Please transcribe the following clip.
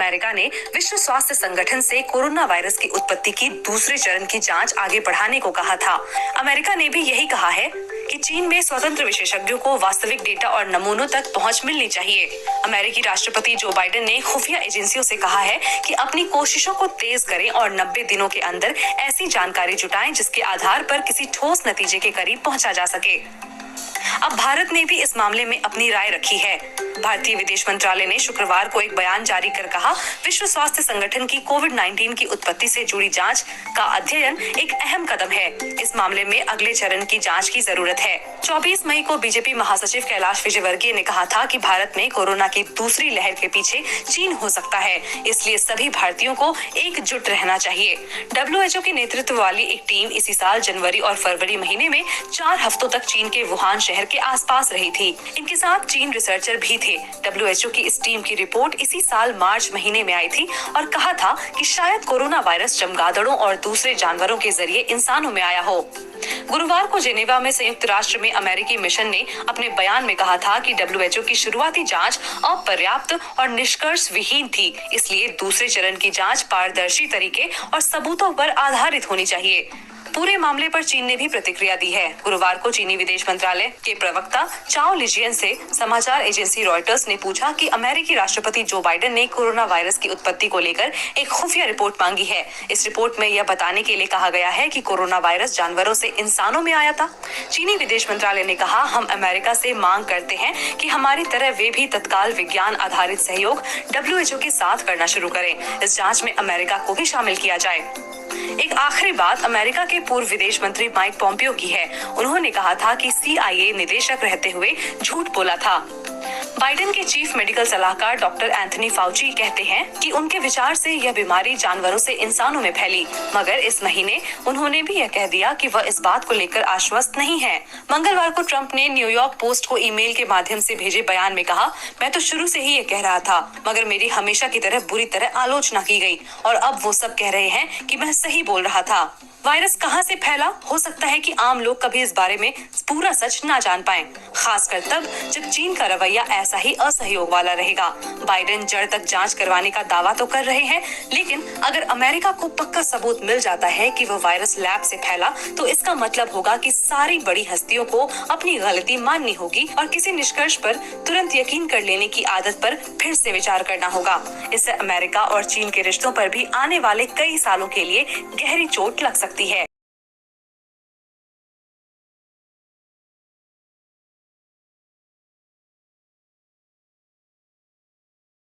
America ने विश्व स्वास्थ्य संगठन से कोरोना वायरस की उत्पत्ति की दूसरे चरण की जांच आगे बढ़ाने को कहा था। अमेरिका ने भी यही कहा है कि चीन में स्वतंत्र विशेषज्ञों को वास्तविक डेटा और नमूनों तक पहुंच मिलनी चाहिए। अमेरिकी राष्ट्रपति जो बाइडेन ने खुफिया एजेंसियों से कहा है कि अपनी कोशिशों को तेज करें और 90 दिनों के अंदर ऐसी जानकारी जुटाएं जिसके आधार पर किसी ठोस नतीजे के करीब पहुंचा जा सके। अब भारत ने भी इस मामले में अपनी राय रखी है। भारतीय विदेश मंत्रालय ने शुक्रवार को एक बयान जारी कर कहा, विश्व स्वास्थ्य संगठन की कोविड-19 की उत्पत्ति से जुड़ी जांच का अध्ययन एक अहम कदम है। इस मामले में अगले चरण की जांच की जरूरत है। 24 मई को बीजेपी महासचिव कैलाश विजयवर्गीय ने कहा था कि भारत में कोरोना की दूसरी लहर के पीछे चीन हो सकता है, इसलिए सभी भारतीयों को एकजुट रहना चाहिए। WHO के नेतृत्व वाली एक टीम इसी साल जनवरी और फरवरी महीने में 4 हफ्तों तक चीन के वुहान शहर के आसपास रही थी। इनके साथ चीन रिसर्चर भी थे। WHO की इस टीम की रिपोर्ट इसी साल मार्च महीने में आई थी और कहा था कि शायद कोरोना वायरस चमगादड़ों और दूसरे जानवरों के जरिए इंसानों में आया हो। गुरुवार को जेनेवा में संयुक्त राष्ट्र में अमेरिकी मिशन ने अपने बयान में कहा था कि WHO की शुरुआती जांच अपर्याप्त और निष्कर्ष विहीन थी, इसलिए दूसरे चरण की जांच पारदर्शी तरीके और सबूतों पर आधारित होनी चाहिए। पूरे मामले पर चीन ने भी प्रतिक्रिया दी है। गुरुवार को चीनी विदेश मंत्रालय के प्रवक्ता चाओ लिजियन से समाचार एजेंसी रॉयटर्स ने पूछा कि अमेरिकी राष्ट्रपति जो बाइडेन ने कोरोना वायरस की उत्पत्ति को लेकर एक खुफिया रिपोर्ट मांगी है। इस रिपोर्ट में यह बताने के लिए कहा गया है कि कोरोना वायरस जानवरों से इंसानों में आया था। चीनी विदेश मंत्रालय ने कहा, हम अमेरिका से मांग करते हैं कि हमारी तरह वे भी तत्काल विज्ञान आधारित सहयोग WHO के साथ करना शुरू करें। इस जांच में अमेरिका को भी शामिल किया जाए। एक आखिरी बात अमेरिका के पूर्व विदेश मंत्री माइक पॉम्पियो की है। उन्होंने कहा था कि CIA निदेशक रहते हुए झूठ बोला था। बाइडेन के चीफ मेडिकल सलाहकार डॉक्टर एंथनी फाउची कहते हैं कि उनके विचार से यह बीमारी जानवरों से इंसानों में फैली, मगर इस महीने उन्होंने भी यह कह दिया कि वह इस बात को लेकर आश्वस्त नहीं है। मंगलवार को ट्रंप ने न्यूयॉर्क पोस्ट को ईमेल के माध्यम से भेजे बयान में कहा, मैं तो शुरू से ही ये कह रहा था, मगर मेरी हमेशा की तरह बुरी तरह आलोचना की गई और अब वो सब कह रहे हैं कि मैं सही बोल रहा था। वायरस कहां से फैला, हो सकता है कि आम लोग कभी इस बारे में पूरा सच ना जान पाएं, खासकर तब जब चीन का रवैया ऐसा ही असहयोग वाला रहेगा। बाइडेन जड़ तक जांच करवाने का दावा तो कर रहे हैं, लेकिन अगर अमेरिका को पक्का सबूत मिल जाता है कि वह वायरस लैब से फैला, तो इसका मतलब होगा कि सारी बड़ी हस्तियों को अपनी गलती माननी होगी और किसी निष्कर्ष पर तुरंत यकीन कर लेने की आदत पर फिर से विचार करना होगा। इससे अमेरिका और चीन के रिश्तों पर भी आने वाले कई सालों के लिए गहरी चोट लग सकती है।